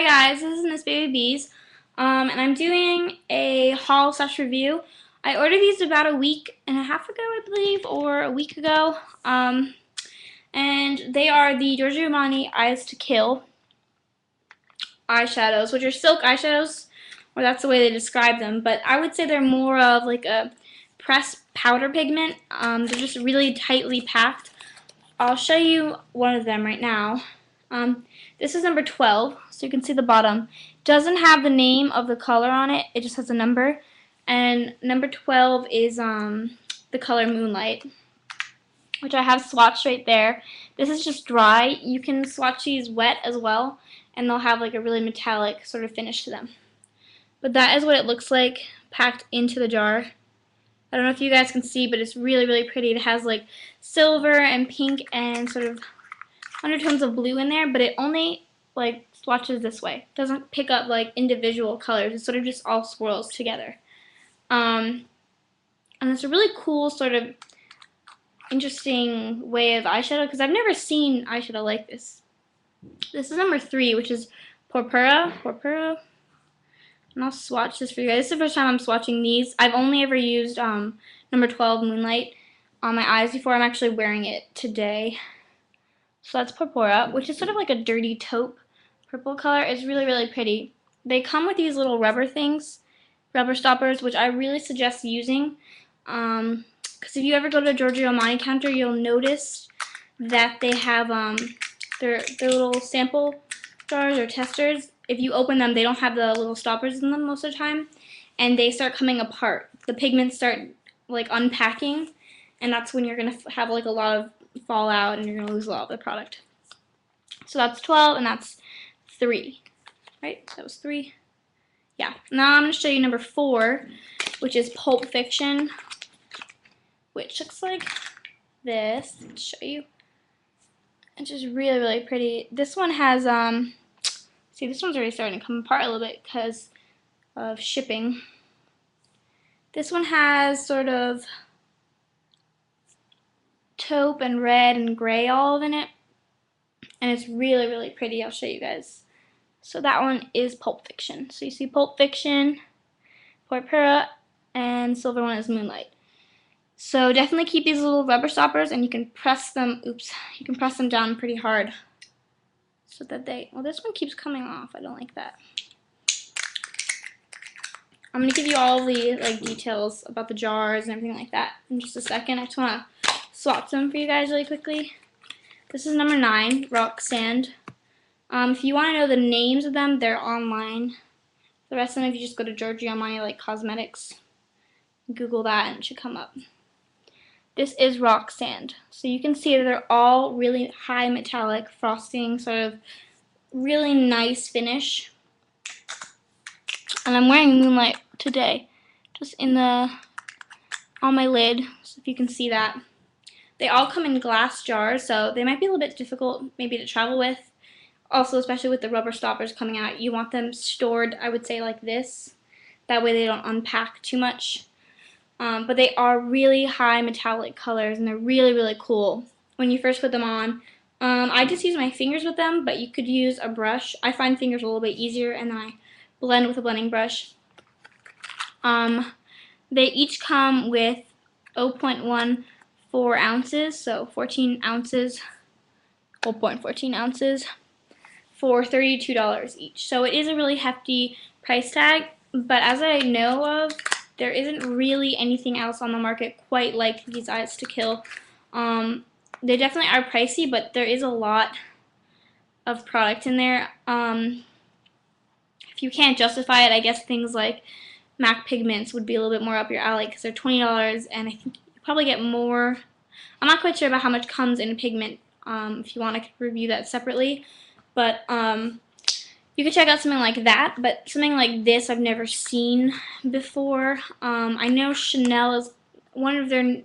Hi guys, this is MsBabybees, and I'm doing a haul slash review. I ordered these about a week and a half ago, I believe, or a week ago, and they are the Giorgio Armani Eyes to Kill eyeshadows, which are silk eyeshadows, or that's the way they describe them, but I would say they're more of like a pressed powder pigment. They're just really tightly packed. I'll show you one of them right now. This is number 12, so you can see the bottom. Doesn't have the name of the color on it, it just has a number. And number 12 is the color Moonlight, which I have swatched right there. This is just dry. You can swatch these wet as well, and they'll have like a really metallic sort of finish to them. But that is what it looks like packed into the jar. I don't know if you guys can see, but it's really, really pretty. It has like silver and pink and sort of undertones of blue in there, but it only like swatches this way. It doesn't pick up like individual colors. It sort of just all swirls together. And it's a really cool sort of interesting way of eyeshadow because I've never seen eyeshadow like this. This is number 3, which is Purpura. And I'll swatch this for you guys. This is the first time I'm swatching these. I've only ever used number 12 Moonlight on my eyes before. I'm actually wearing it today. So that's Purpura, which is sort of like a dirty taupe purple color. It's really, really pretty. They come with these little rubber things, rubber stoppers, which I really suggest using. Because if you ever go to a Giorgio Armani counter, you'll notice that they have their little sample jars or testers. If you open them, they don't have the little stoppers in them most of the time, and they start coming apart. The pigments start like unpacking, and that's when you're gonna have like a lot of fallout and you're gonna lose a lot of the product. So that's 12 and that's 3, right? That was 3. Yeah. Now I'm gonna show you number 4, which is Pulp Fiction, which looks like this. I'll show you. It's just really, really pretty. This one has see, this one's already starting to come apart a little bit because of shipping. This one has sort of taupe and red and gray all in it, and it's really, really pretty. I'll show you guys. So that one is Pulp Fiction. So you see Pulp Fiction, Purpura, and silver one is Moonlight. So definitely keep these little rubber stoppers, and you can press them. You can press them down pretty hard so that they. Well, this one keeps coming off. I don't like that. I'm gonna give you all the like details about the jars and everything like that in just a second. I just wanna swatch them for you guys really quickly. This is number 9, Rock Sand. If you want to know the names of them, they're online. The rest of them, if you just go to Giorgio Armani like cosmetics, Google that and it should come up. This is Rock Sand. So you can see that they're all really high metallic frosting, sort of really nice finish. And I'm wearing Moonlight today, just in the on my lid, so if you can see that. They all come in glass jars, so they might be a little bit difficult maybe to travel with. Also, especially with the rubber stoppers coming out, you want them stored, I would say, like this. That way they don't unpack too much. But they are really high metallic colors, and they're really, really cool when you first put them on. I just use my fingers with them, but you could use a brush. I find fingers a little bit easier, and then I blend with a blending brush. They each come with 0.14 ounces, so 14 ounces, 0.14 ounces for $32 each. So it is a really hefty price tag, but as I know of, there isn't really anything else on the market quite like these Eyes to Kill. They definitely are pricey, but there is a lot of product in there. If you can't justify it, I guess things like MAC pigments would be a little bit more up your alley because they're $20, and I think you probably get more. I'm not quite sure about how much comes in a pigment. If you want, I could review that separately. But you could check out something like that, but something like this I've never seen before. I know Chanel is one of their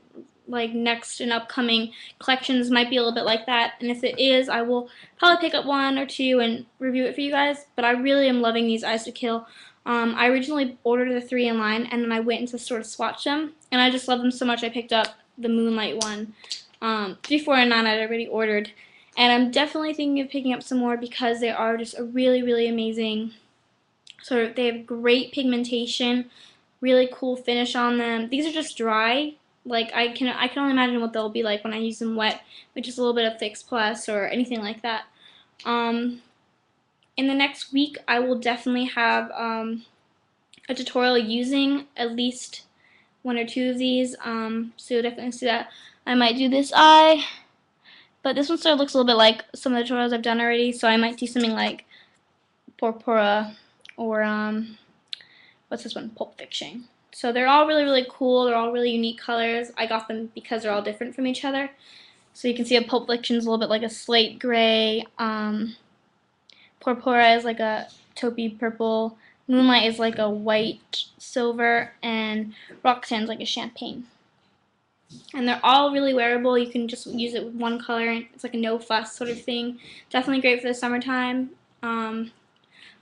like next and upcoming collections might be a little bit like that, and if it is, I will probably pick up 1 or 2 and review it for you guys. But I really am loving these Eyes to Kill. I originally ordered the 3 in line, and then I went into the store to swatch them, and I just love them so much I picked up the Moonlight one. $3.49 I'd already ordered, And I'm definitely thinking of picking up some more because they are just a really, really amazing sort of, they have great pigmentation, really cool finish on them. These are just dry. Like I can only imagine what they'll be like when I use them wet, with just a little bit of Fix Plus or anything like that. In the next week, I will definitely have a tutorial using at least one or two of these. So you'll definitely see that. I might do this eye, but this one sort of looks a little bit like some of the tutorials I've done already. So I might do something like Purpura or what's this one? Pulp Fiction. So they're all really, really cool. They're all really unique colors. I got them because they're all different from each other. So you can see a Pulp Fiction is a little bit like a slate gray. Purpura is like a taupey purple. Moonlight is like a white silver. And Roxanne's like a champagne. And they're all really wearable. You can just use it with one color. It's like a no fuss sort of thing. Definitely great for the summertime.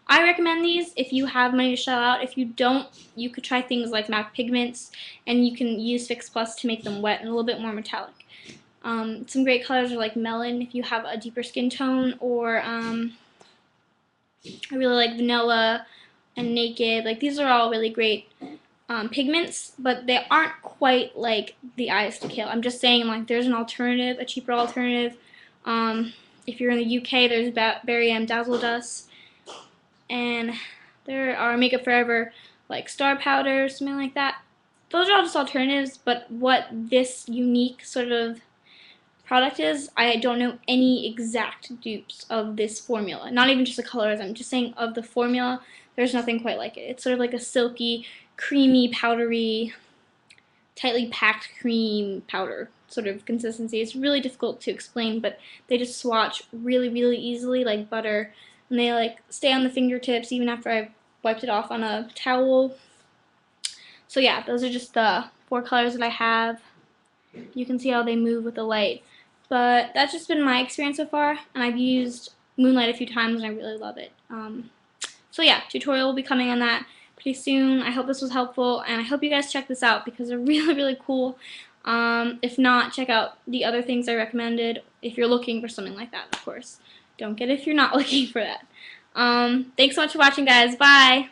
I recommend these if you have money to shell out. If you don't, you could try things like MAC pigments, and you can use Fix Plus to make them wet and a little bit more metallic. Some great colors are like melon if you have a deeper skin tone, or I really like vanilla and naked. Like these are all really great pigments, but they aren't quite like the Eyes to Kill. I'm just saying, like, there's an alternative, a cheaper alternative. If you're in the UK, there's Berry M Dazzle Dust. And there are Makeup Forever, like Star Powder, something like that. Those are all just alternatives, but what this unique sort of product is, I don't know any exact dupes of this formula. Not even just the colors, I'm just saying of the formula, there's nothing quite like it. It's sort of like a silky, creamy, powdery, tightly packed cream powder sort of consistency. It's really difficult to explain, but they just swatch really, really easily like butter. And they like stay on the fingertips even after I've wiped it off on a towel. So yeah, those are just the 4 colors that I have. You can see how they move with the light. But that's just been my experience so far, and I've used Moonlight a few times and I really love it. So yeah, tutorial will be coming on that pretty soon. I hope this was helpful, and I hope you guys check this out because they're really, really cool. If not, check out the other things I recommended if you're looking for something like that, of course. Don't get it if you're not looking for that. Thanks so much for watching, guys. Bye!